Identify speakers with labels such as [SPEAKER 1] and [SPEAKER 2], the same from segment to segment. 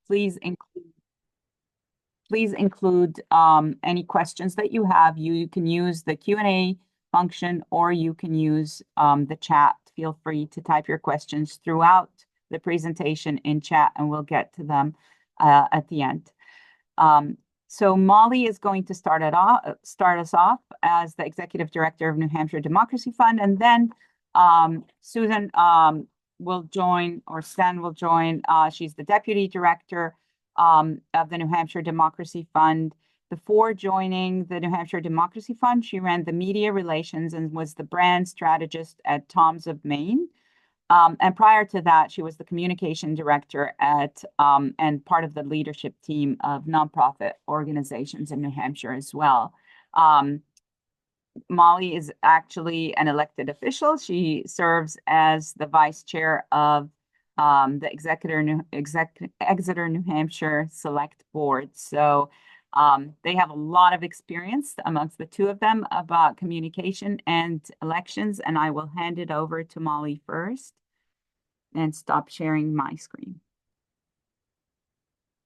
[SPEAKER 1] please include any questions that you have. You can use the Q&A function, or you can use the chat. Feel free to type your questions throughout the presentation in chat, and we'll get to them at the end. So Molly is going to start us off as the Executive Director of New Hampshire Democracy Fund, and then Susan will join, or Stan will join. She's the Deputy Director of the New Hampshire Democracy Fund. Before joining the New Hampshire Democracy Fund, she ran the media relations and was the brand strategist at Tom's of Maine. And prior to that, she was the communication director at and part of the leadership team of nonprofit organizations in New Hampshire as well. Molly is actually an elected official. She serves as the vice chair of the Exeter, New Hampshire Select Board. So they have a lot of experience amongst the two of them about communication and elections, and I will hand it over to Molly first and stop sharing my screen.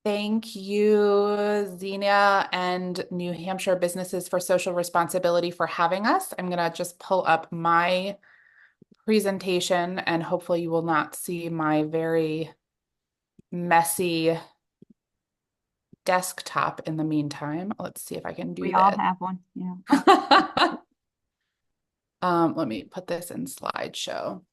[SPEAKER 2] Thank you, Xenia and New Hampshire Businesses for Social Responsibility for having us. I'm going to just pull up my presentation, and hopefully you will not see my very messy desktop in the meantime. Let's see if I can do
[SPEAKER 1] We
[SPEAKER 2] this.
[SPEAKER 1] all have one, yeah.
[SPEAKER 2] Let me put this in slideshow.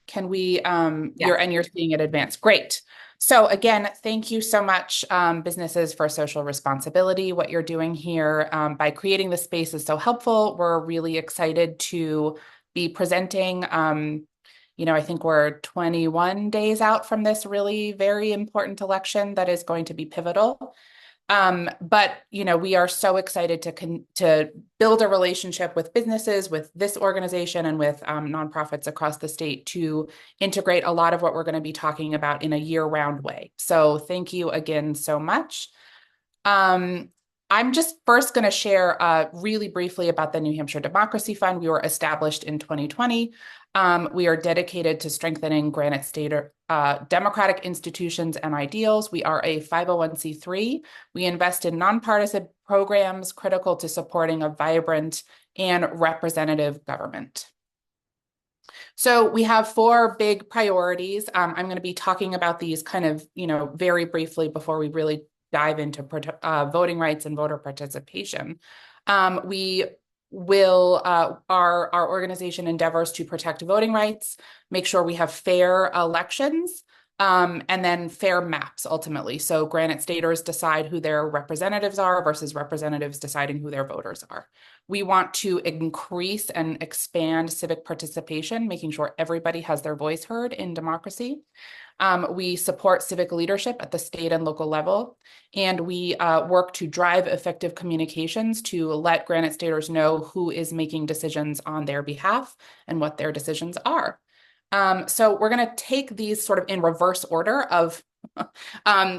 [SPEAKER 2] Can we, you're seeing it advance. Great. So again, thank you so much, Businesses for Social Responsibility. What you're doing here by creating the space is so helpful. We're really excited to be presenting. I think we're 21 days out from this really very important election that is going to be pivotal. But we are so excited to build a relationship with businesses, with this organization, and with nonprofits across the state to integrate a lot of what we're going to be talking about in a year-round way. So thank you again so much. I'm just first going to share really briefly about the New Hampshire Democracy Fund. We were established in 2020. We are dedicated to strengthening Granite State democratic institutions and ideals. We are a 501c3. We invest in nonpartisan programs critical to supporting a vibrant and representative government. So we have 4 big priorities. I'm going to be talking about these kind of, very briefly before we really dive into voting rights and voter participation. We will, our organization endeavors to protect voting rights, make sure we have fair elections, and then fair maps ultimately. So Granite Staters decide who their representatives are versus representatives deciding who their voters are. We want to increase and expand civic participation, making sure everybody has their voice heard in democracy. We support civic leadership at the state and local level, and we work to drive effective communications to let Granite Staters know who is making decisions on their behalf and what their decisions are. So we're going to take these sort of in reverse order of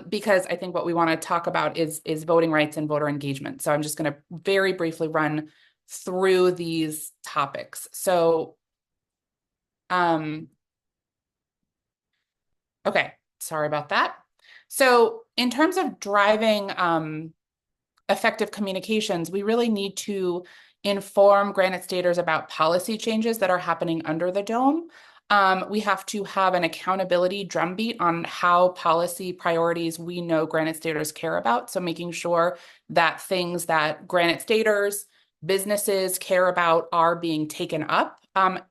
[SPEAKER 2] because I think what we want to talk about is voting rights and voter engagement. So I'm just going to very briefly run through these topics. So okay, sorry about that. So in terms of driving effective communications, we really need to inform Granite Staters about policy changes that are happening under the dome. We have to have an accountability drumbeat on how policy priorities we know Granite Staters care about. So making sure that things that Granite Staters, businesses care about are being taken up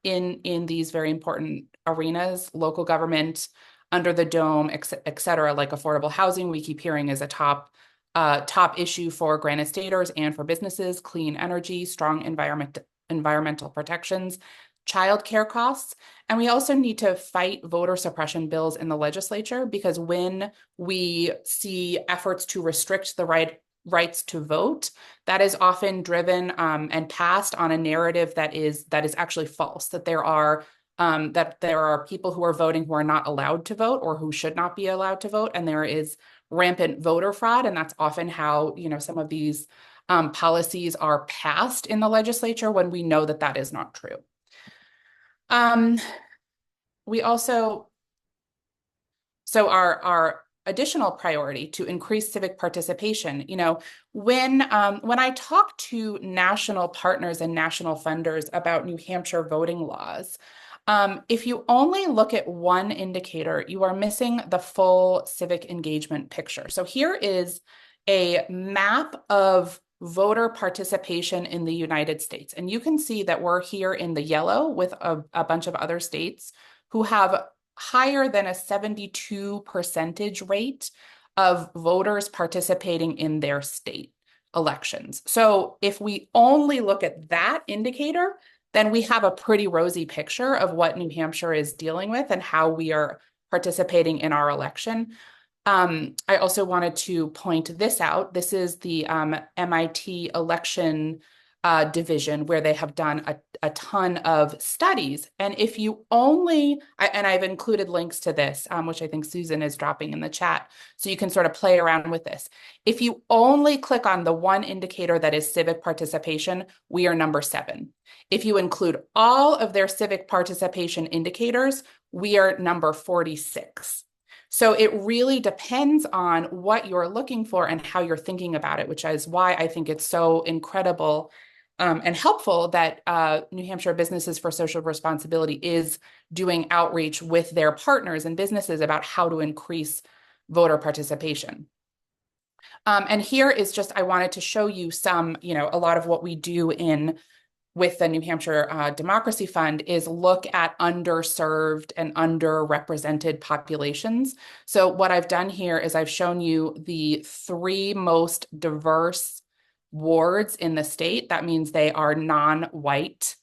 [SPEAKER 2] in these very important arenas, local government, under the dome, et cetera, like affordable housing, we keep hearing is a top issue for Granite Staters and for businesses, clean energy, strong environmental protections, childcare costs. And we also need to fight voter suppression bills in the legislature, because when we see efforts to restrict the rights to vote, that is often driven and passed on a narrative that is actually false, that there are people who are voting who are not allowed to vote or who should not be allowed to vote, and there is rampant voter fraud, and that's often how some of these policies are passed in the legislature when we know that that is not true. We also, so our additional priority to increase civic participation. When I talk to national partners and national funders about New Hampshire voting laws, if you only look at one indicator, you are missing the full civic engagement picture. So here is a map of voter participation in the United States. And you can see that we're here in the yellow with a bunch of other states who have higher than a 72% rate of voters participating in their state elections. So if we only look at that indicator, then we have a pretty rosy picture of what New Hampshire is dealing with and how we are participating in our election. I also wanted to point this out. This is the MIT election division, where they have done a ton of studies. And if you only, and I've included links to this, which I think Susan is dropping in the chat, so you can sort of play around with this. If you only click on the one indicator that is civic participation, we are number 7. If you include all of their civic participation indicators, we are number 46. So it really depends on what you're looking for and how you're thinking about it, which is why I think it's so incredible and helpful that New Hampshire Businesses for Social Responsibility is doing outreach with their partners and businesses about how to increase voter participation. And here is just, I wanted to show you some, a lot of what we do with the New Hampshire Democracy Fund is look at underserved and underrepresented populations. So what I've done here is I've shown you the 3 most diverse wards in the state. That means they are non-white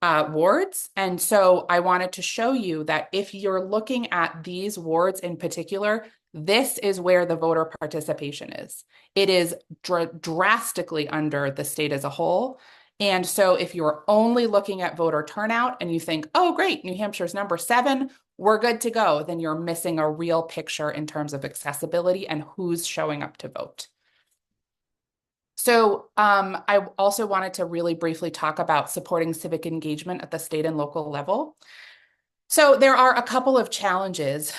[SPEAKER 2] wards. And so I wanted to show you that if you're looking at these wards in particular, this is where the voter participation is. It is drastically under the state as a whole. And so if you're only looking at voter turnout and you think, oh, great, New Hampshire's number 7, we're good to go, then you're missing a real picture in terms of accessibility and who's showing up to vote. So I also wanted to really briefly talk about supporting civic engagement at the state and local level. So there are a couple of challenges.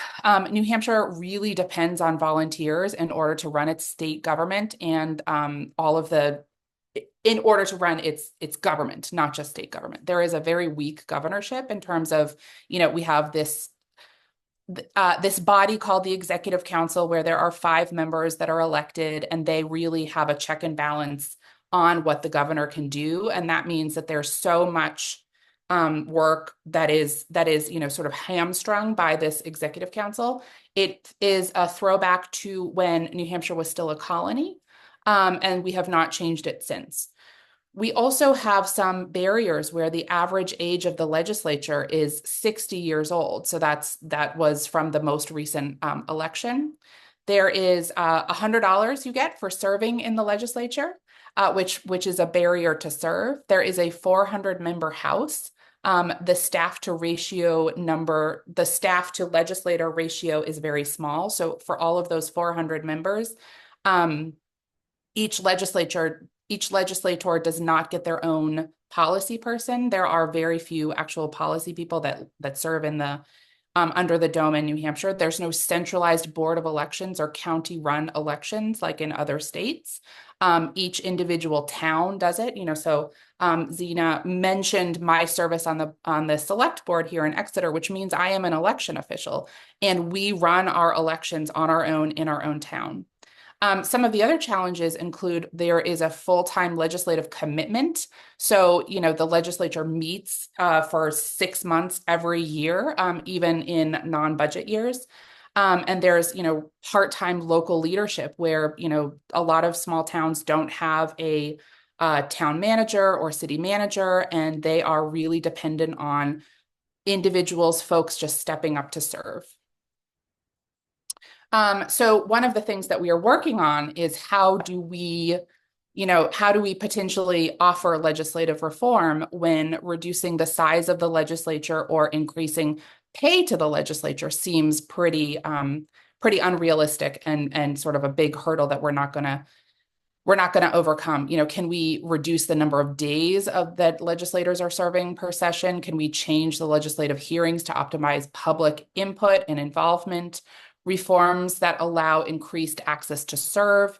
[SPEAKER 2] New Hampshire really depends on volunteers in order to run its state government and in order to run its government, not just state government. There is a very weak governorship in terms of, we have this body called the Executive Council, where there are 5 members that are elected, and they really have a check and balance on what the governor can do. And that means that there's so much work that is sort of hamstrung by this Executive Council. It is a throwback to when New Hampshire was still a colony, and we have not changed it since. We also have some barriers where the average age of the legislature is 60 years old. So that was from the most recent election. There is $100 you get for serving in the legislature, which is a barrier to serve. There is a 400-member House. The staff to legislator ratio is very small. So for all of those 400 members, each legislator does not get their own policy person. There are very few actual policy people that serve in the under the dome in New Hampshire. There's no centralized board of elections or county-run elections like in other states. Each individual town does it. So Zena mentioned my service on the select board here in Exeter, which means I am an election official, and we run our elections on our own in our own town. Some of the other challenges include there is a full-time legislative commitment. So, the legislature meets for 6 months every year, even in non-budget years. And there's, part-time local leadership where, a lot of small towns don't have a town manager or city manager, and they are really dependent on folks just stepping up to serve. So one of the things that we are working on is how do we potentially offer legislative reform when reducing the size of the legislature or increasing pay to the legislature seems pretty unrealistic and sort of a big hurdle that we're not going to overcome. Can we reduce the number of days that legislators are serving per session? Can we change the legislative hearings to optimize public input and involvement? reforms that allow increased access to serve?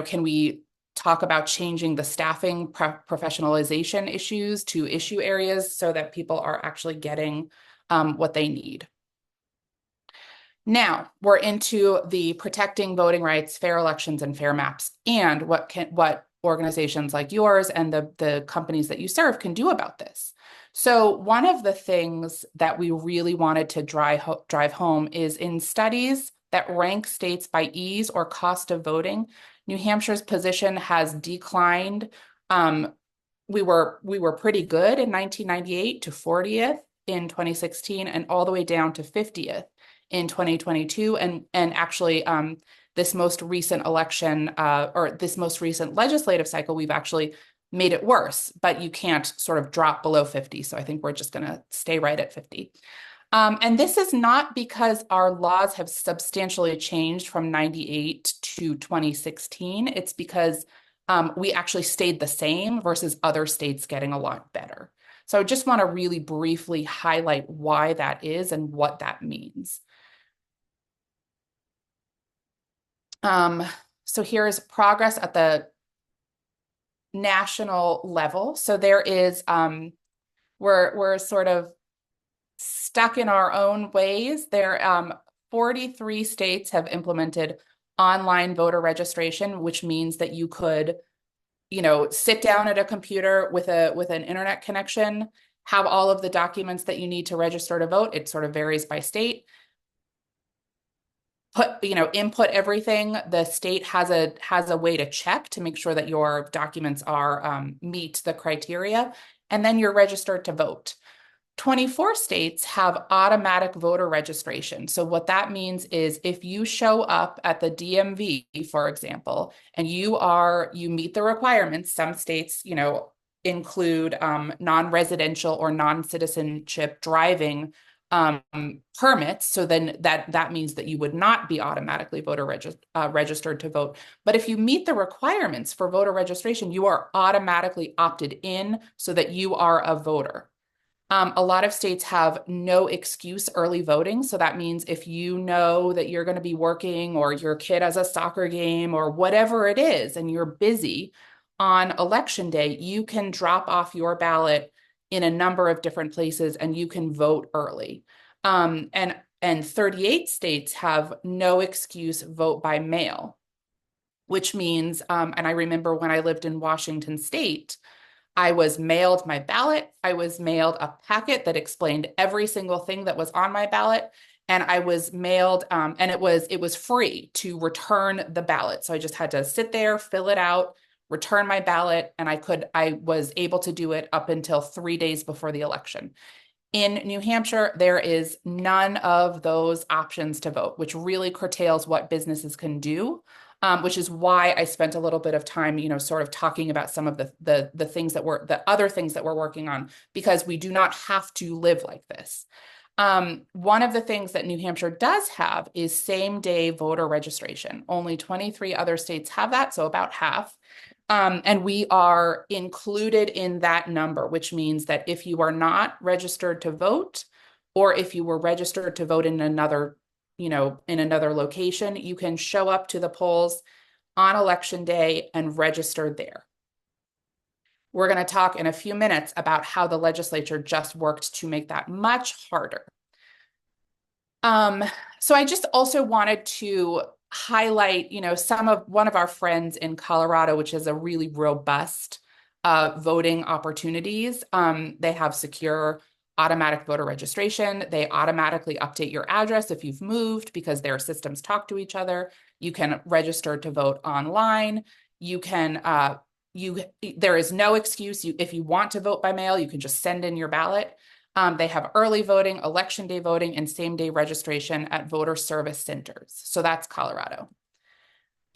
[SPEAKER 2] Can we talk about changing the staffing professionalization issues to issue areas so that people are actually getting what they need? Now we're into the protecting voting rights, fair elections, and fair maps, and what organizations like yours and the companies that you serve can do about this. So one of the things that we really wanted to drive home is in studies that rank states by ease or cost of voting, New Hampshire's position has declined. We were pretty good in 1998 to 40th in 2016, and all the way down to 50th in 2022. And actually, this most recent election or this most recent legislative cycle, we've actually made it worse, but you can't sort of drop below 50. So I think we're just going to stay right at 50. And this is not because our laws have substantially changed from 98 to 2016. It's because we actually stayed the same versus other states getting a lot better. So I just want to really briefly highlight why that is and what that means. So here's progress at the national level. So there is, we're sort of stuck in our own ways. 43 states have implemented online voter registration, which means that you could, sit down at a computer with an internet connection, have all of the documents that you need to register to vote. It sort of varies by state. Input everything. The state has a way to check to make sure that your documents are meet the criteria, and then you're registered to vote. 24 states have automatic voter registration. So what that means is if you show up at the DMV, for example, and you meet the requirements, some states, include non-residential or non-citizenship driving permits. So then that means that you would not be automatically voter registered to vote. But if you meet the requirements for voter registration, you are automatically opted in so that you are a voter. A lot of states have no excuse early voting. So that means if you know that you're going to be working or your kid has a soccer game or whatever it is, and you're busy on election day, you can drop off your ballot in a number of different places and you can vote early. And 38 states have no excuse vote by mail, which means, and I remember when I lived in Washington State, I was mailed my ballot. I was mailed a packet that explained every single thing that was on my ballot. And I was mailed, and it was free to return the ballot. So I just had to sit there, fill it out, return my ballot, and I was able to do it up until 3 days before the election. In New Hampshire, there is none of those options to vote, which really curtails what businesses can do. Which is why I spent a little bit of time, sort of talking about some of the things the other things that we're working on, because we do not have to live like this. One of the things that New Hampshire does have is same-day voter registration. Only 23 other states have that, so about half. And we are included in that number, which means that if you are not registered to vote, or if you were registered to vote in another location, you can show up to the polls on election day and register there. We're going to talk in a few minutes about how the legislature just worked to make that much harder. So I just also wanted to highlight, one of our friends in Colorado, which is a really robust voting opportunities. They have secure automatic voter registration. They automatically update your address if you've moved because their systems talk to each other. You can register to vote online. You can, there is no excuse. If you want to vote by mail, you can just send in your ballot. They have early voting, election day voting, and same-day registration at voter service centers. So that's Colorado.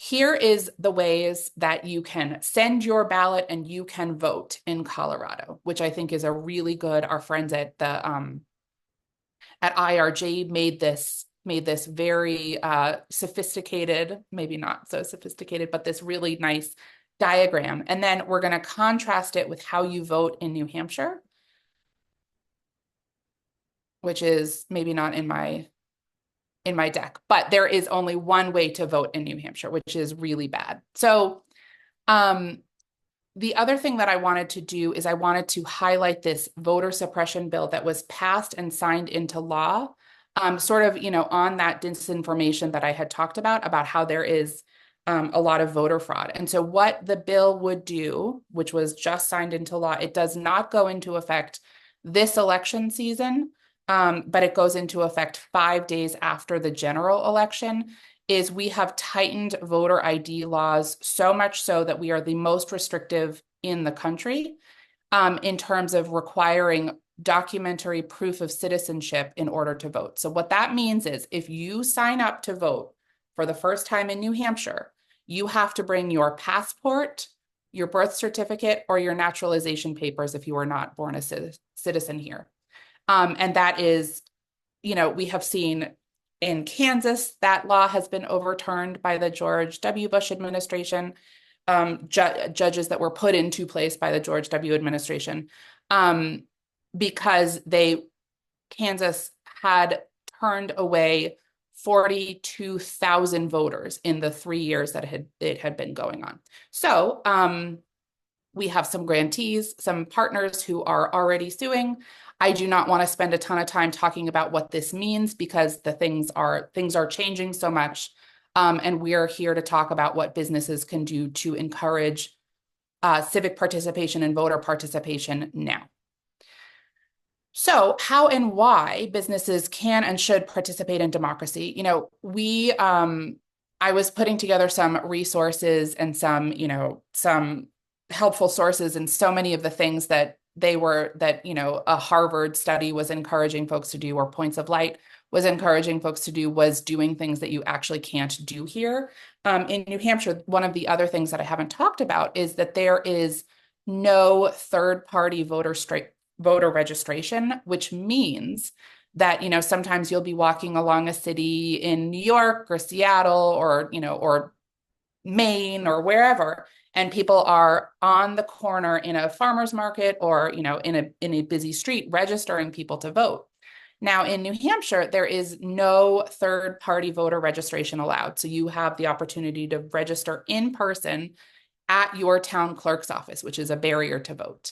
[SPEAKER 2] Here is the ways that you can send your ballot and you can vote in Colorado, which I think is a really good. Our friends at IRG made this very sophisticated, maybe not so sophisticated, but this really nice diagram. And then we're going to contrast it with how you vote in New Hampshire, which is maybe not in my in my deck, but there is only one way to vote in New Hampshire, which is really bad. So the other thing that I wanted to do is I wanted to highlight this voter suppression bill that was passed and signed into law, sort of, on that disinformation that I had talked about how there is a lot of voter fraud. And so what the bill would do, which was just signed into law, it does not go into effect this election season, but it goes into effect 5 days after the general election, is we have tightened voter ID laws so much so that we are the most restrictive in the country in terms of requiring documentary proof of citizenship in order to vote. So what that means is if you sign up to vote for the first time in New Hampshire, you have to bring your passport, your birth certificate, or your naturalization papers if you were not born a citizen here. And that is, we have seen in Kansas, that law has been overturned by the George W. Bush administration, judges that were put into place by the George W. administration, because Kansas had turned away 42,000 voters in the 3 years that it had been going on. So we have some grantees, some partners who are already suing. I do not want to spend a ton of time talking about what this means because the things are changing so much. And we are here to talk about what businesses can do to encourage civic participation and voter participation now. So how and why businesses can and should participate in democracy? I was putting together some resources and some helpful sources, and so many of the things that a Harvard study was encouraging folks to do, or Points of Light was encouraging folks to do, was doing things that you actually can't do here. In New Hampshire, one of the other things that I haven't talked about is that there is no third-party voter registration, which means that, sometimes you'll be walking along a city in New York or Seattle or Maine or wherever, and people are on the corner in a farmer's market or, in a busy street registering people to vote. Now, in New Hampshire, there is no third-party voter registration allowed. So you have the opportunity to register in person at your town clerk's office, which is a barrier to vote.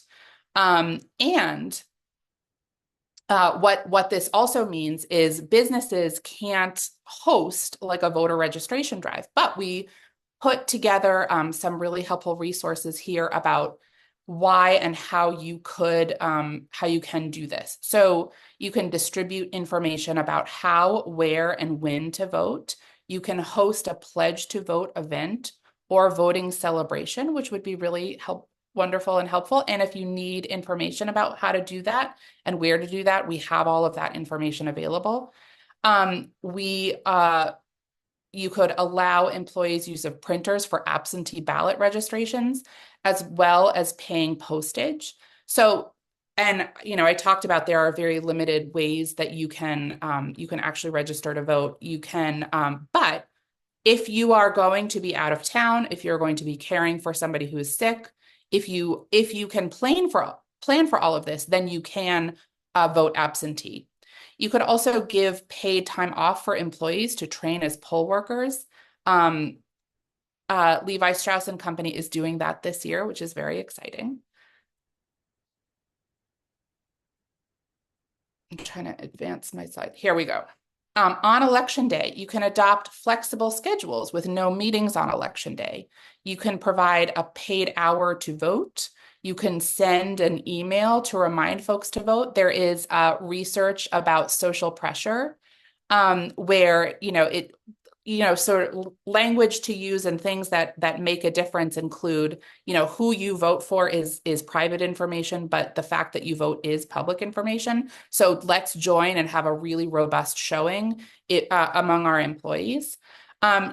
[SPEAKER 2] What this also means is businesses can't host like a voter registration drive, but we put together some really helpful resources here about why and how you can do this. So you can distribute information about how, where, and when to vote. You can host a pledge to vote event or voting celebration, which would be really wonderful and helpful. And if you need information about how to do that and where to do that, we have all of that information available. You could allow employees use of printers for absentee ballot registrations, as well as paying postage. So, and I talked about there are very limited ways that you can actually register to vote. You can, but if you are going to be out of town, if you're going to be caring for somebody who is sick, if you can plan for all of this, then you can vote absentee. You could also give paid time off for employees to train as poll workers. Levi Strauss & Company is doing that this year, which is very exciting. I'm trying to advance my slide. Here we go. On election day, you can adopt flexible schedules with no meetings on election day. You can provide a paid hour to vote. You can send an email to remind folks to vote. There is research about social pressure, where sort of language to use and things that make a difference include, who you vote for is private information, but the fact that you vote is public information. So let's join and have a really robust showing among our employees.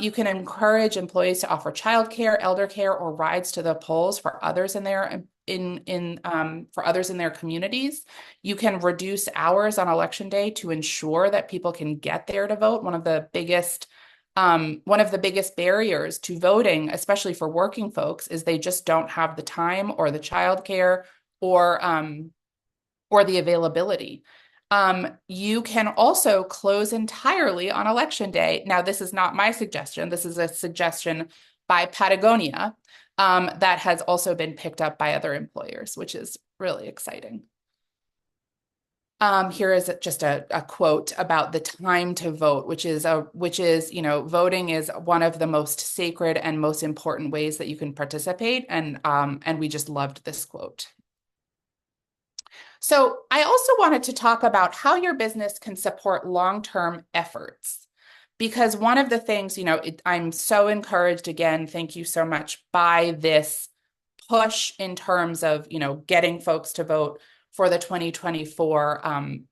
[SPEAKER 2] You can encourage employees to offer childcare, elder care, or rides to the polls for others in their communities. You can reduce hours on election day to ensure that people can get there to vote. One of the biggest barriers to voting, especially for working folks, is they just don't have the time or the childcare or the availability. You can also close entirely on election day. Now, this is not my suggestion. This is a suggestion by Patagonia that has also been picked up by other employers, which is really exciting. Here is just a quote about the time to vote, which is, voting is one of the most sacred and most important ways that you can participate. And we just loved this quote. So I also wanted to talk about how your business can support long-term efforts. Because one of the things, I'm so encouraged, again, thank you so much, by this push in terms of, getting folks to vote for the 2024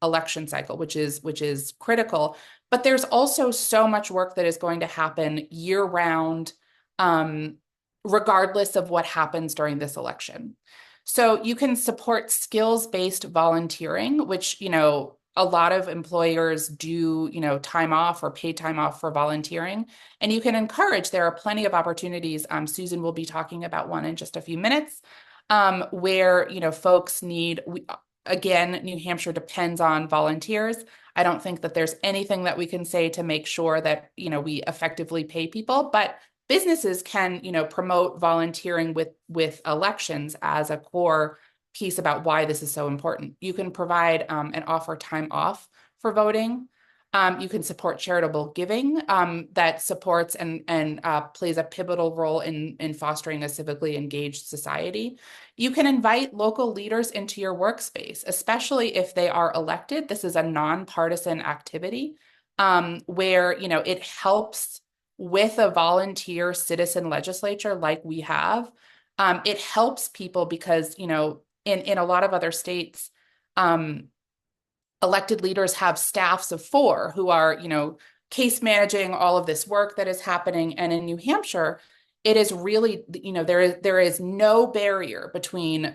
[SPEAKER 2] election cycle, which is critical. But there's also so much work that is going to happen year round, regardless of what happens during this election. So you can support skills-based volunteering, which, a lot of employers do, time off or paid time off for volunteering. And you can encourage, there are plenty of opportunities. Susan will be talking about one in just a few minutes, where, folks need, again, New Hampshire depends on volunteers. I don't think that there's anything that we can say to make sure that, we effectively pay people, but businesses can, promote volunteering with elections as a core piece about why this is so important. You can provide and offer time off for voting. You can support charitable giving that supports and plays a pivotal role in fostering a civically engaged society. You can invite local leaders into your workspace, especially if they are elected. This is a nonpartisan activity where, it helps with a volunteer citizen legislature like we have. It helps people because, in a lot of other states, elected leaders have staffs of 4 who are, case managing all of this work that is happening. And in New Hampshire, it is really, there is no barrier between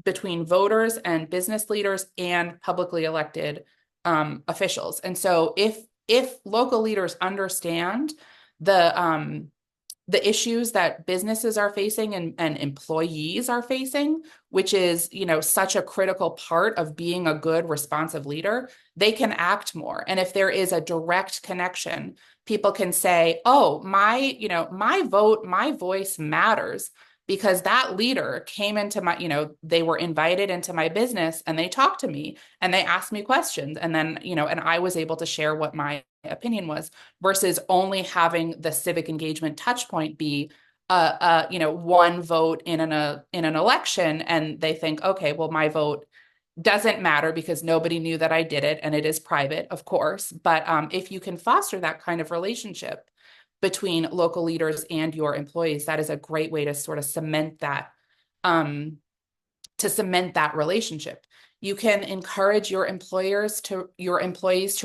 [SPEAKER 2] voters and business leaders and publicly elected officials. And so if local leaders understand the issues that businesses are facing and employees are facing, which is, such a critical part of being a good, responsive leader, they can act more. And if there is a direct connection, people can say, oh, my vote, my voice matters because that leader came into my, they were invited into my business and they talked to me and they asked me questions. And then, and I was able to share what my opinion was, versus only having the civic engagement touch point be one vote in an election, and they think, okay, well, my vote doesn't matter because nobody knew that I did it, and it is private, of course. But if you can foster that kind of relationship between local leaders and your employees, that is a great way to sort of cement that relationship. You can encourage your employees to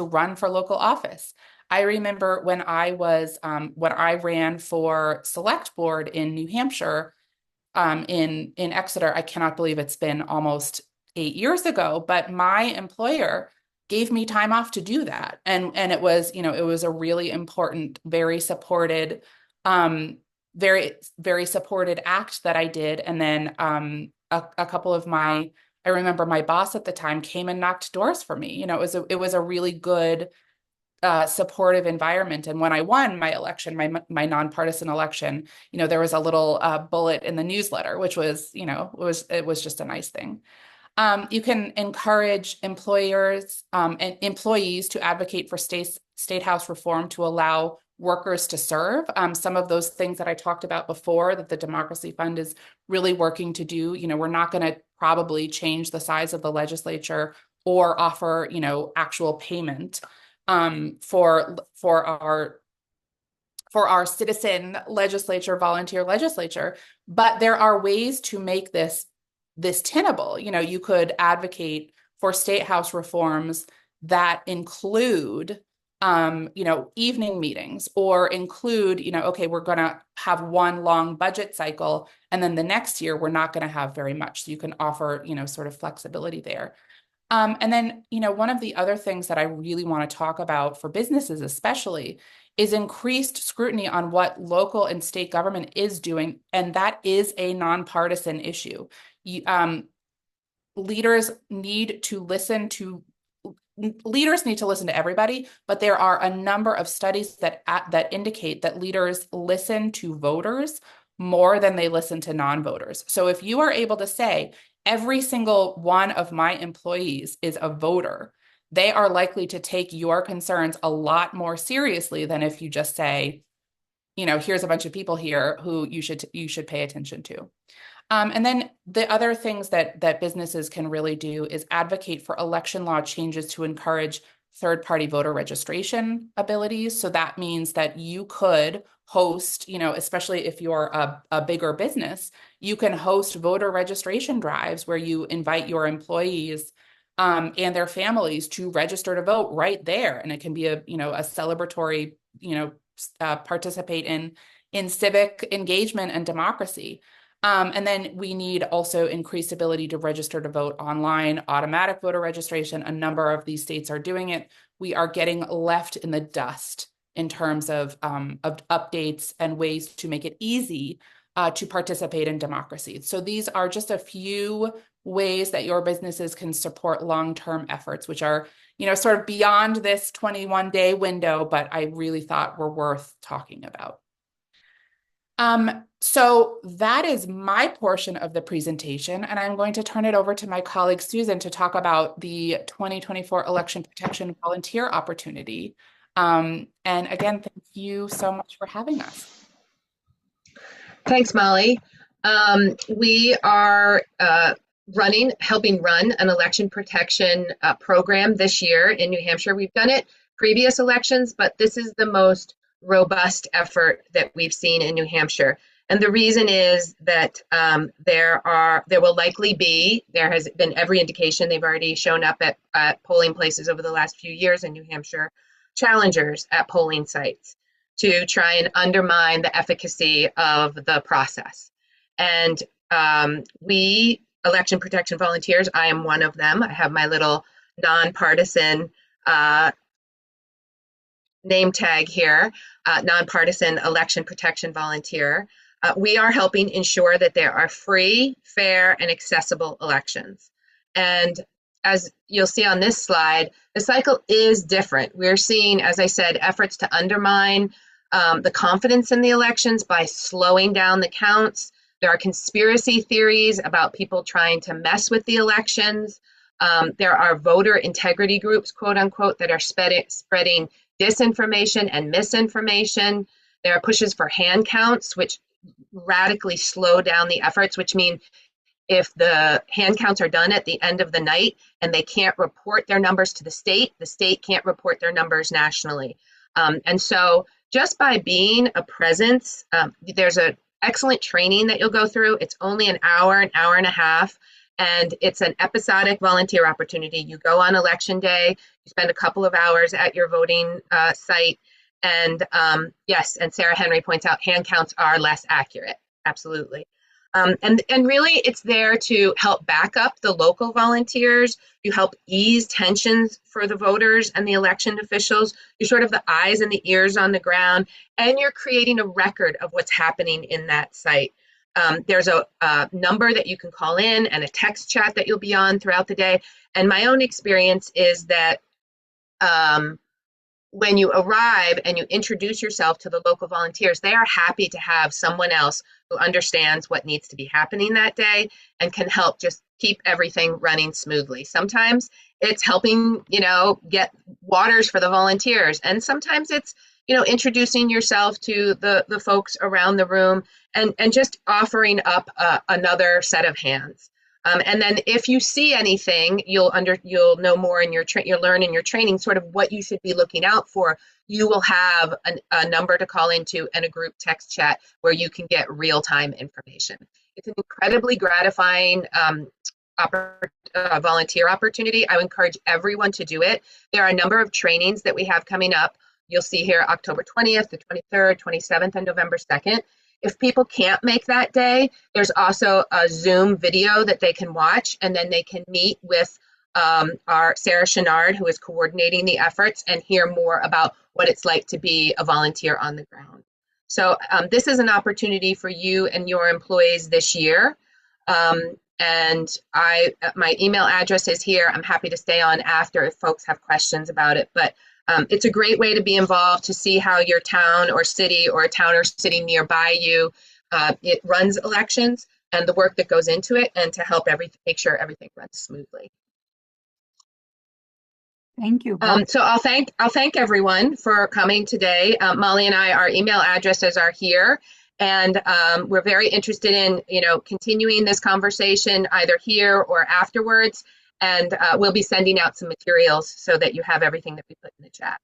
[SPEAKER 2] run for local office. I remember when I ran for select board in New Hampshire, in Exeter. I cannot believe it's been almost 8 years ago, but my employer gave me time off to do that, and it was a really important, very supported, very very supported act that I did, and then a couple of I remember my boss at the time came and knocked doors for me. It was a really good, supportive environment. And when I won my election, my nonpartisan election, there was a little bullet in the newsletter, which was, it was just a nice thing. You can encourage employers and employees to advocate for state house reform to allow workers to serve. Some of those things that I talked about before that the Democracy Fund is really working to do. We're not going to probably change the size of the legislature or offer, actual payment for our citizen legislature, volunteer legislature, but there are ways to make this tenable. You could advocate for state house reforms that include evening meetings, or include, okay, we're going to have one long budget cycle, and then the next year we're not going to have very much. So you can offer, sort of flexibility there. And then, one of the other things that I really want to talk about for businesses especially is increased scrutiny on what local and state government is doing, and that is a nonpartisan issue. Leaders need to listen to leaders need to listen to everybody, but there are a number of studies that indicate that leaders listen to voters more than they listen to non-voters. So if you are able to say, every single one of my employees is a voter, they are likely to take your concerns a lot more seriously than if you just say, here's a bunch of people here who you should pay attention to. And then the other things that businesses can really do is advocate for election law changes to encourage third-party voter registration abilities. So that means that you could host, especially if you're a bigger business, you can host voter registration drives where you invite your employees and their families to register to vote right there. And it can be a celebratory, participate in civic engagement and democracy. And then we need also increased ability to register to vote online, automatic voter registration. A number of these states are doing it. We are getting left in the dust in terms of updates and ways to make it easy to participate in democracy. So these are just a few ways that your businesses can support long-term efforts, which are, sort of beyond this 21-day window, but I really thought were worth talking about. So that is my portion of the presentation, and I'm going to turn it over to my colleague Susan to talk about the 2024 Election Protection Volunteer Opportunity. And again, thank you so much for having us.
[SPEAKER 3] Thanks, Molly. We are helping run an election protection program this year in New Hampshire. We've done it previous elections, but this is the most robust effort that we've seen in New Hampshire. And the reason is that there has been every indication they've already shown up at polling places over the last few years in New Hampshire, challengers at polling sites to try and undermine the efficacy of the process. And we, election protection volunteers, I am one of them. I have my little nonpartisan name tag here, nonpartisan election protection volunteer. We are helping ensure that there are free, fair, and accessible elections. And as you'll see on this slide, the cycle is different. We're seeing, as I said, efforts to undermine the confidence in the elections by slowing down the counts. There are conspiracy theories about people trying to mess with the elections. There are voter integrity groups, quote unquote, that are spreading disinformation and misinformation. There are pushes for hand counts, which radically slow down the efforts, which mean if the hand counts are done at the end of the night and they can't report their numbers to the state can't report their numbers nationally. And so just by being a presence, there's an excellent training that you'll go through. It's only an hour and a half, and it's an episodic volunteer opportunity. You go on election day, you spend a couple of hours at your voting site, and yes, and Sarah Henry points out hand counts are less accurate, absolutely. And really it's there to help back up the local volunteers. You help ease tensions for the voters and the election officials. You're sort of the eyes and the ears on the ground, and you're creating a record of what's happening in that site. There's a number that you can call in and a text chat that you'll be on throughout the day. And my own experience is that when you arrive and you introduce yourself to the local volunteers, they are happy to have someone else who understands what needs to be happening that day and can help just keep everything running smoothly. Sometimes it's helping, get waters for the volunteers. And sometimes it's, introducing yourself to the folks around the room and just offering up another set of hands. And then if you see anything, you'll know more in you'll learn in your training sort of what you should be looking out for. You will have a number to call into and a group text chat where you can get real-time information. It's an incredibly gratifying volunteer opportunity. I would encourage everyone to do it. There are a number of trainings that we have coming up. You'll see here October 20th, the 23rd, 27th, and November 2nd. If people can't make that day, there's also a Zoom video that they can watch, and then they can meet with our Sarah Chenard, who is coordinating the efforts, and hear more about what it's like to be a volunteer on the ground. So this is an opportunity for you and your employees this year. And my email address is here. I'm happy to stay on after if folks have questions about it. But it's a great way to be involved, to see how your town or city, or a town or city nearby you, it runs elections and the work that goes into it, and to help make sure everything runs smoothly.
[SPEAKER 1] Thank you.
[SPEAKER 3] So I'll thank everyone for coming today. Molly and I, our email addresses are here, and we're very interested in continuing this conversation either here or afterwards. And we'll be sending out some materials so that you have everything that we put in the chat.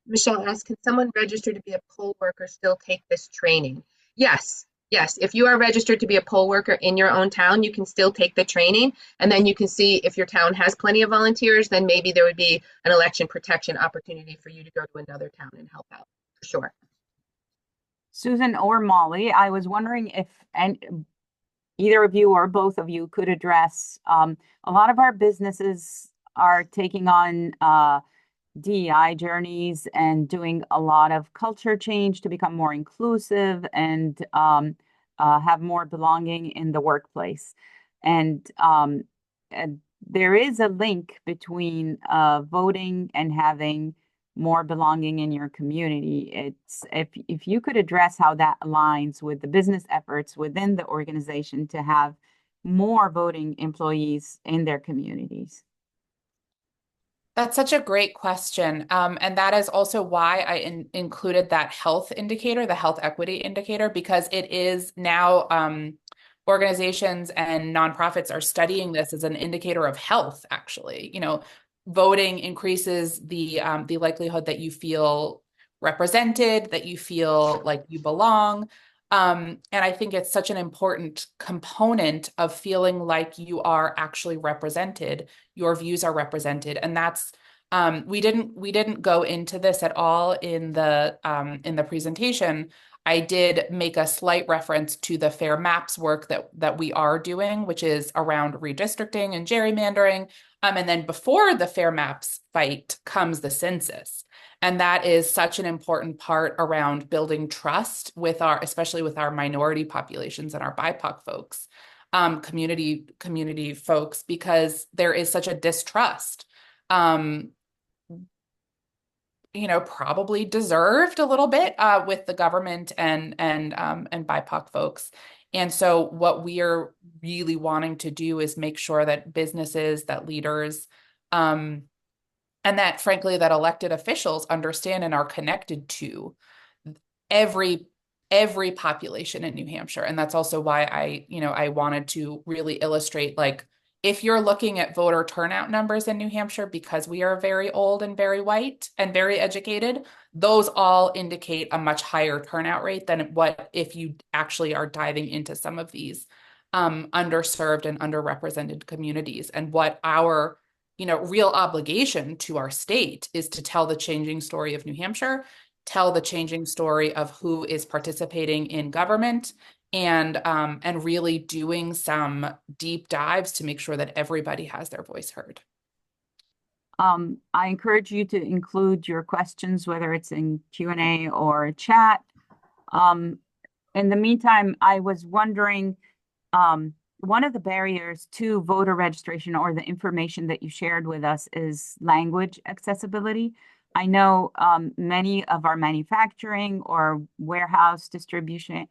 [SPEAKER 3] Michelle asks, can someone register to be a poll worker still take this training? Yes. Yes, if you are registered to be a poll worker in your own town, you can still take the training, and then you can see if your town has plenty of volunteers, then maybe there would be an election protection opportunity for you to go to another town and help out, for sure.
[SPEAKER 1] Susan or Molly, I was wondering if either of you or both of you could address, a lot of our businesses are taking on DEI journeys and doing a lot of culture change to become more inclusive and have more belonging in the workplace. And there is a link between voting and having more belonging in your community. It's if you could address how that aligns with the business efforts within the organization to have more voting employees in their communities.
[SPEAKER 2] That's such a great question. And that is also why I included that health indicator, the health equity indicator, because it is now organizations and nonprofits are studying this as an indicator of health, actually. Voting increases the likelihood that you feel represented, that you feel like you belong. And I think it's such an important component of feeling like you are actually represented, your views are represented. And that's we didn't go into this at all in the presentation. I did make a slight reference to the Fair Maps work that we are doing, which is around redistricting and gerrymandering. And then before the Fair Maps fight comes the census. And that is such an important part around building trust especially with our minority populations and our BIPOC folks, community folks, because there is such a distrust, probably deserved a little bit with the government and BIPOC folks. And so what we are really wanting to do is make sure that businesses, that leaders, and that, frankly, that elected officials understand and are connected to every population in New Hampshire. And that's also why I wanted to really illustrate, like, if you're looking at voter turnout numbers in New Hampshire, because we are very old and very white and very educated, those all indicate a much higher turnout rate than what if you actually are diving into some of these underserved and underrepresented communities. And what our real obligation to our state is to tell the changing story of New Hampshire, tell the changing story of who is participating in government, and really doing some deep dives to make sure that everybody has their voice heard.
[SPEAKER 1] I encourage you to include your questions, whether it's in Q&A or chat. In the meantime, I was wondering, one of the barriers to voter registration or the information that you shared with us is language accessibility. I know many of our manufacturing or warehouse distribution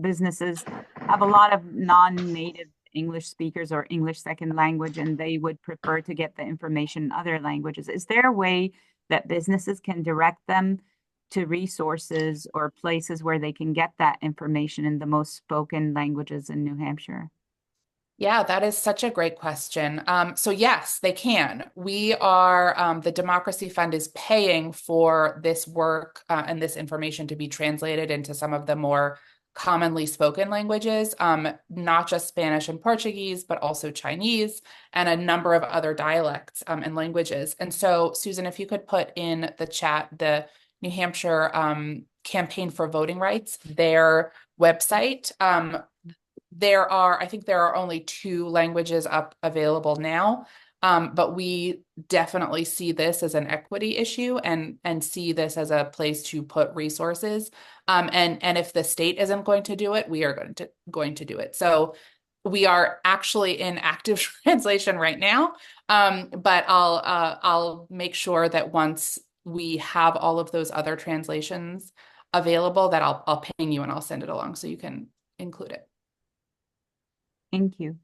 [SPEAKER 1] businesses have a lot of non-native English speakers or English second language, and they would prefer to get the information in other languages. Is there a way that businesses can direct them to resources or places where they can get that information in the most spoken languages in New Hampshire?
[SPEAKER 2] Yeah, that is such a great question. So yes, they can. We are, the Democracy Fund is paying for this work and this information to be translated into some of the more commonly spoken languages, not just Spanish and Portuguese, but also Chinese and a number of other dialects and languages. And so, Susan, if you could put in the chat the New Hampshire Campaign for Voting Rights, their website. I think there are only 2 languages available now, but we definitely see this as an equity issue and see this as a place to put resources. And if the state isn't going to do it, we are going to do it. So we are actually in active translation right now. But I'll make sure that once we have all of those other translations available, that I'll ping you and I'll send it along so you can include it.
[SPEAKER 1] Thank you.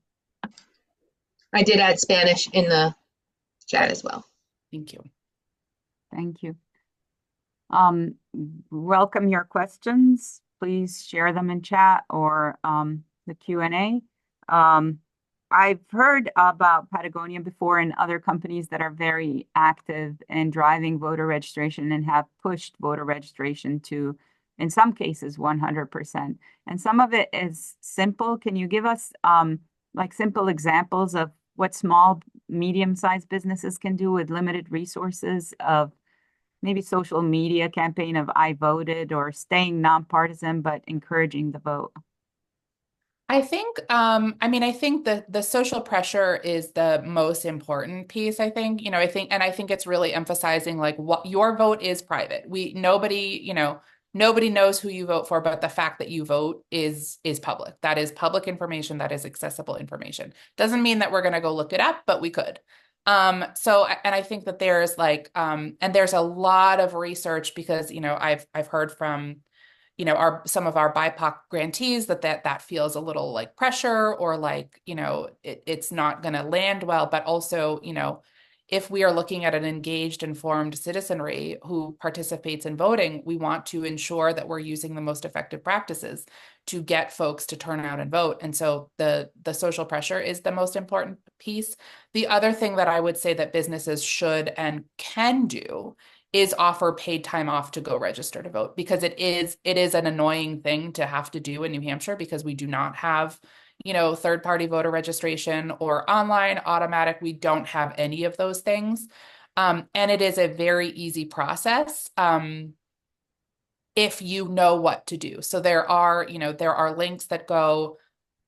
[SPEAKER 3] I did add Spanish in the chat
[SPEAKER 2] Great.
[SPEAKER 3] as well.
[SPEAKER 2] Thank you.
[SPEAKER 1] Thank you. Welcome your questions. Please share them in chat or the Q&A. I've heard about Patagonia before and other companies that are very active in driving voter registration and have pushed voter registration to, in some cases, 100%. And some of it is simple. Can you give us like simple examples of what small, medium-sized businesses can do with limited resources of maybe social media campaign of I voted or staying nonpartisan, but encouraging the vote?
[SPEAKER 2] I think, I think the social pressure is the most important piece, I think, I think it's really emphasizing like what your vote is private. Nobody knows who you vote for, but the fact that you vote is public. That is public information, that is accessible information. Doesn't mean that we're going to go look it up, but we could. And I think that there's like, and there's a lot of research because, I've heard from some of our BIPOC grantees that feels a little like pressure or like, it's not going to land well. But also, if we are looking at an engaged, informed citizenry who participates in voting, we want to ensure that we're using the most effective practices to get folks to turn out and vote. And so the social pressure is the most important piece. The other thing that I would say that businesses should and can do is offer paid time off to go register to vote, because it is an annoying thing to have to do in New Hampshire because we do not have, third-party voter registration or online automatic. We don't have any of those things. And it is a very easy process if you know what to do. So there are links that go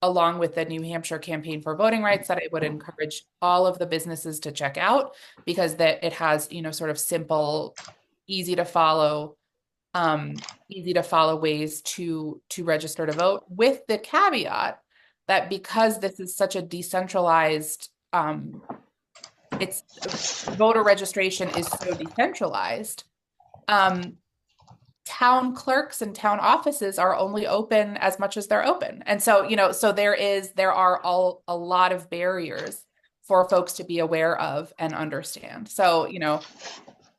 [SPEAKER 2] along with the New Hampshire Campaign for Voting Rights that I would encourage all of the businesses to check out, because that it has, sort of simple, easy to follow ways to register to vote, with the caveat that because this is such a decentralized, it's voter registration is so decentralized, town clerks and town offices are only open as much as they're open. And so, so there are a lot of barriers for folks to be aware of and understand. So,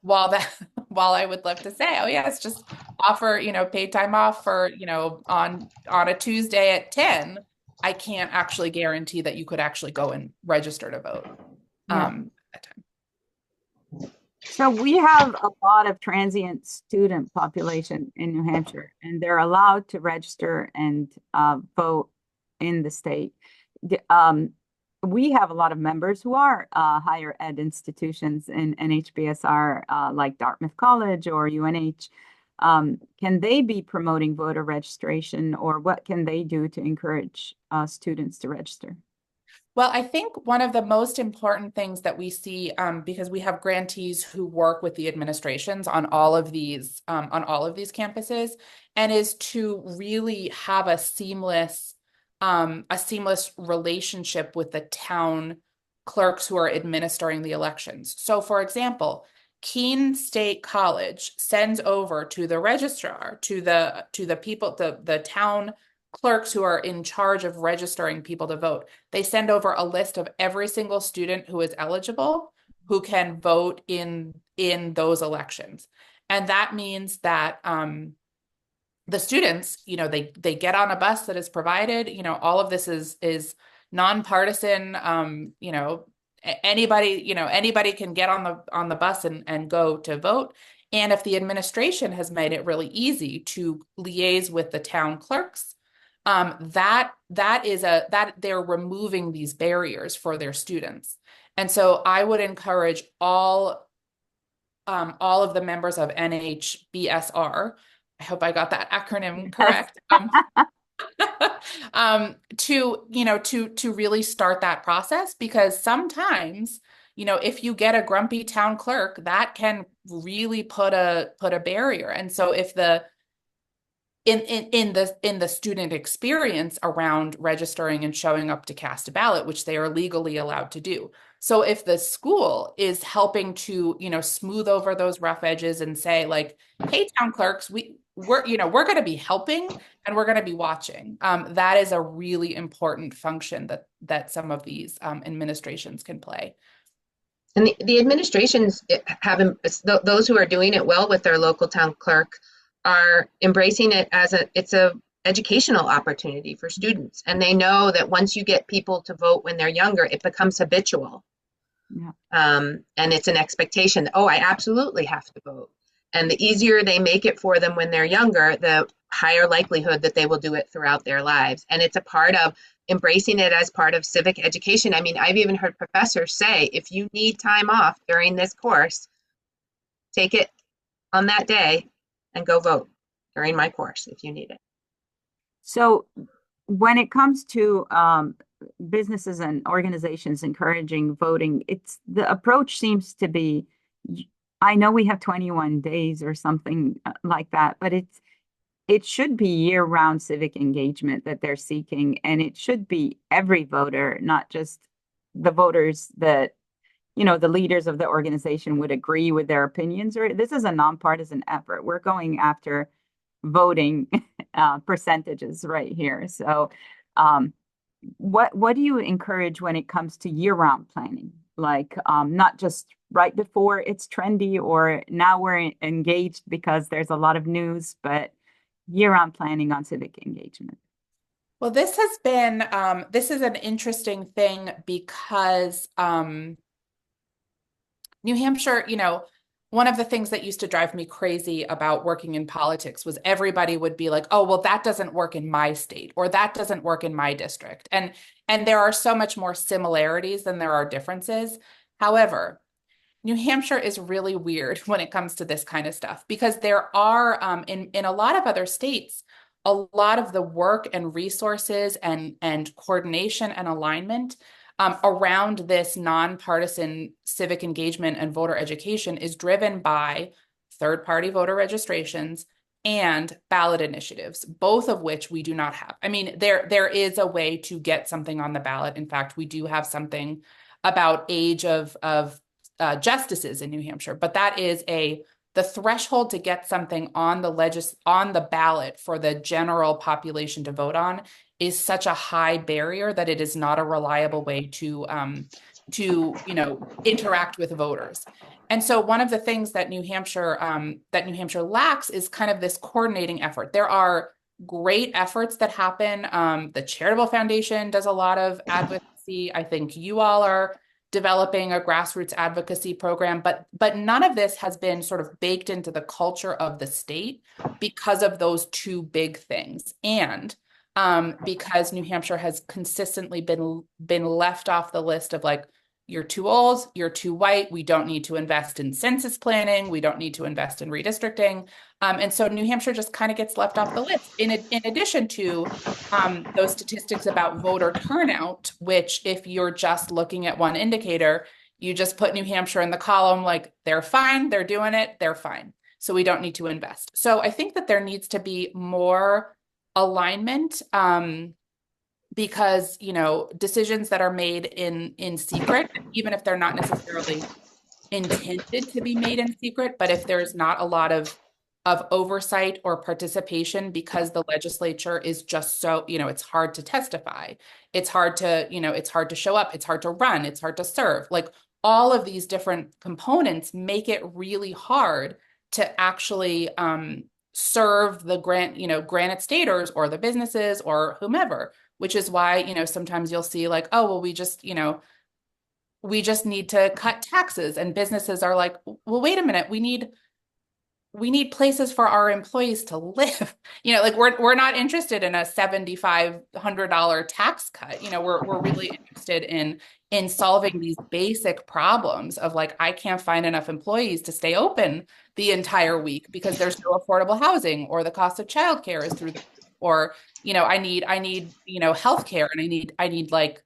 [SPEAKER 2] while I would love to say, oh yes, just offer, paid time off for, on a Tuesday at 10, I can't actually guarantee that you could actually go and register to vote at that time.
[SPEAKER 1] So we have a lot of transient student population in New Hampshire, and they're allowed to register and vote in the state. We have a lot of members who are higher ed institutions in NHBSR, like Dartmouth College or UNH. Can they be promoting voter registration, or what can they do to encourage students to register?
[SPEAKER 2] Well, I think one of the most important things that we see, because we have grantees who work with the administrations on all of these campuses, and is to really have a seamless relationship with the town clerks who are administering the elections. So, for example, Keene State College sends over to the registrar, to the people, the town clerks who are in charge of registering people to vote. They send over a list of every single student who is eligible, who can vote in those elections. And that means that the students, they get on a bus that is provided. All of this is nonpartisan. Anybody can get on the bus and go to vote. And if the administration has made it really easy to liaise with the town clerks, that they're removing these barriers for their students. And so I would encourage all of the members of NHBSR, I hope I got that acronym correct, to really start that process, because sometimes, if you get a grumpy town clerk, that can really put a barrier. And so if in the student experience around registering and showing up to cast a ballot, which they are legally allowed to do. So if the school is helping to, smooth over those rough edges and say like, hey, town clerks, we're going to be helping and we're going to be watching. That is a really important function that some of these administrations can play.
[SPEAKER 3] And the administrations those who are doing it well with their local town clerk are embracing it as it's a educational opportunity for students. And they know that once you get people to vote when they're younger, it becomes habitual.
[SPEAKER 1] Yeah.
[SPEAKER 3] And it's an expectation. Oh, I absolutely have to vote. And the easier they make it for them when they're younger, the higher likelihood that they will do it throughout their lives. And it's a part of embracing it as part of civic education. I mean, I've even heard professors say, if you need time off during this course, take it on that day and go vote during my course if you need it.
[SPEAKER 1] So when it comes to businesses and organizations encouraging voting, the approach seems to be, I know we have 21 days or something like that, but it should be year-round civic engagement that they're seeking, and it should be every voter, not just the voters that, the leaders of the organization would agree with their opinions. Or this is a nonpartisan effort. We're going after voting percentages right here. So what do you encourage when it comes to year-round planning? Like not just right before it's trendy or now we're engaged because there's a lot of news, but year-round planning on civic engagement.
[SPEAKER 2] Well, this is an interesting thing because New Hampshire, one of the things that used to drive me crazy about working in politics was everybody would be like, oh, well, that doesn't work in my state or that doesn't work in my district. And there are so much more similarities than there are differences. However, New Hampshire is really weird when it comes to this kind of stuff because there are in a lot of other states, a lot of the work and resources and coordination and alignment around this nonpartisan civic engagement and voter education is driven by third-party voter registrations and ballot initiatives, both of which we do not have. I mean, there is a way to get something on the ballot. In fact, we do have something about age of justices in New Hampshire, but that is the threshold to get something on the ballot for the general population to vote on is such a high barrier that it is not a reliable way to interact with voters. And so one of the things that New Hampshire lacks is kind of this coordinating effort. There are great efforts that happen. The Charitable Foundation does a lot of advocacy. I think you all are developing a grassroots advocacy program, but none of this has been sort of baked into the culture of the state because of those two big things. And because New Hampshire has consistently been left off the list of like, you're too old, you're too white, we don't need to invest in census planning, we don't need to invest in redistricting. And so New Hampshire just kind of gets left off the list. In addition to those statistics about voter turnout, which if you're just looking at one indicator, you just put New Hampshire in the column like they're fine, they're doing it, they're fine. So we don't need to invest. So I think that there needs to be more alignment because, decisions that are made in secret, even if they're not necessarily intended to be made in secret, but if there's not a lot of oversight or participation because the legislature is just so, it's hard to testify. It's hard to show up. It's hard to run. It's hard to serve. Like all of these different components make it really hard to actually serve the granite staters or the businesses or whomever, which is why, sometimes you'll see like, oh, well, we just need to cut taxes, and businesses are like, well, wait a minute, we need places for our employees to live. Like we're not interested in a $7,500 tax cut. We're really interested in solving these basic problems of like, I can't find enough employees to stay open the entire week because there's no affordable housing, or the cost of childcare is through the, or, I need healthcare, and I need like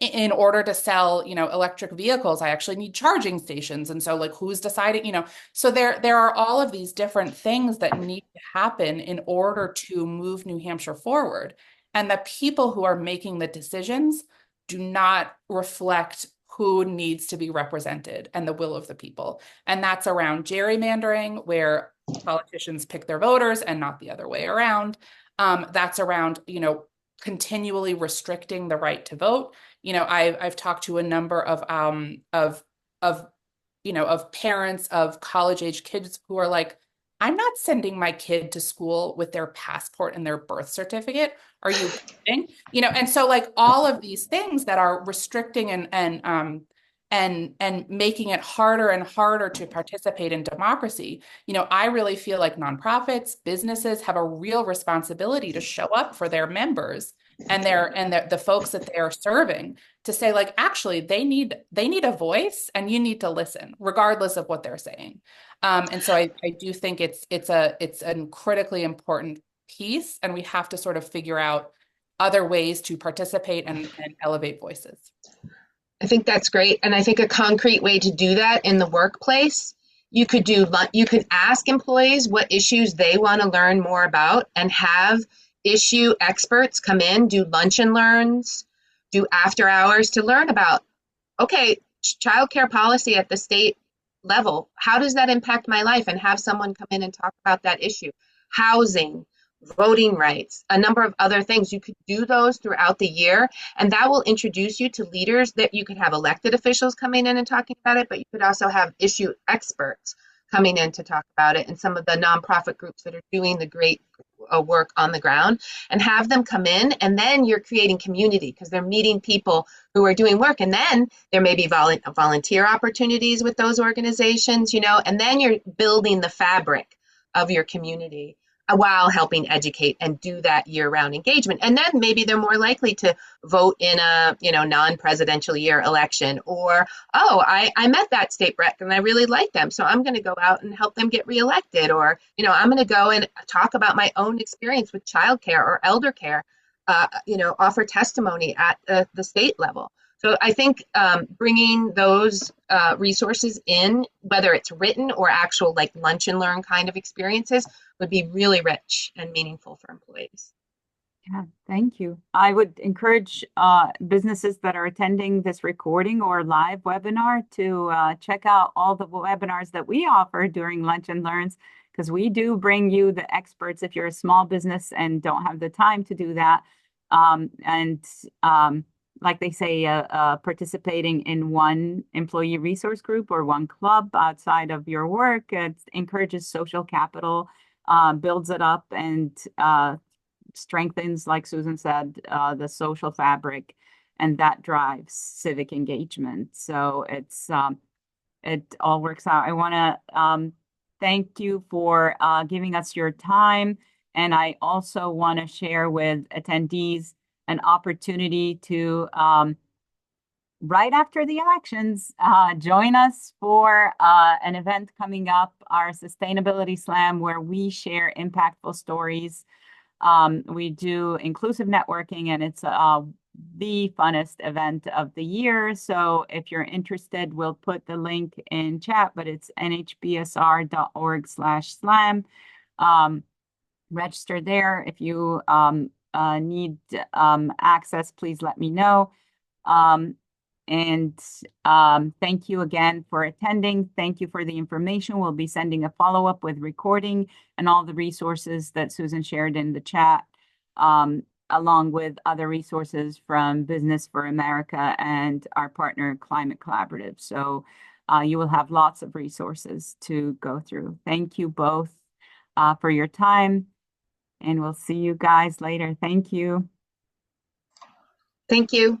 [SPEAKER 2] in order to sell, electric vehicles, I actually need charging stations. And so like who's deciding, so there are all of these different things that need to happen in order to move New Hampshire forward. And the people who are making the decisions do not reflect who needs to be represented and the will of the people. And that's around gerrymandering, where politicians pick their voters and not the other way around. That's around, continually restricting the right to vote. I've talked to a number of parents of college age kids who are like, I'm not sending my kid to school with their passport and their birth certificate. Are you kidding? And so like all of these things that are restricting and making it harder and harder to participate in democracy. I really feel like nonprofits, businesses have a real responsibility to show up for their members and the folks that they are serving, to say like, actually they need a voice and you need to listen regardless of what they're saying. And so I do think it's a critically important piece, and we have to sort of figure out other ways to participate and elevate voices.
[SPEAKER 3] I think that's great. And I think a concrete way to do that in the workplace, you could ask employees what issues they want to learn more about and have issue experts come in, do lunch and learns, do after hours to learn about, okay, childcare policy at the state level, how does that impact my life? And have someone come in and talk about that issue. Housing, voting rights, a number of other things. You could do those throughout the year, and that will introduce you to leaders that you could have elected officials coming in and talking about it, but you could also have issue experts coming in to talk about it, and some of the nonprofit groups that are doing the great work on the ground, and have them come in, and then you're creating community because they're meeting people who are doing work, and then there may be volunteer opportunities with those organizations, and then you're building the fabric of your community while helping educate and do that year-round engagement. And then maybe they're more likely to vote in a non-presidential year election, or, oh, I met that state rep and I really like them, so I'm going to go out and help them get reelected, or I'm going to go and talk about my own experience with childcare or elder care, offer testimony at the state level. So I think bringing those resources in, whether it's written or actual like lunch and learn kind of experiences, would be really rich and meaningful for employees.
[SPEAKER 1] Yeah, thank you. I would encourage businesses that are attending this recording or live webinar to check out all the webinars that we offer during Lunch and Learns, because we do bring you the experts if you're a small business and don't have the time to do that. Like they say, participating in one employee resource group or one club outside of your work, it encourages social capital, builds it up, and strengthens, like Susan said, the social fabric, and that drives civic engagement. So it all works out. I want to thank you for giving us your time, and I also want to share with attendees an opportunity to, right after the elections, join us for an event coming up, our Sustainability Slam, where we share impactful stories. We do inclusive networking, and it's the funnest event of the year. So if you're interested, we'll put the link in chat, but it's nhbsr.org/slam. Register there. If you need access, please let me know. Thank you again for attending. Thank you for the information. We'll be sending a follow-up with recording and all the resources that Susan shared in the chat, along with other resources from Business for America and our partner Climate Collaborative. So you will have lots of resources to go through. Thank you both for your time, and we'll see you guys later. Thank you.
[SPEAKER 3] Thank you.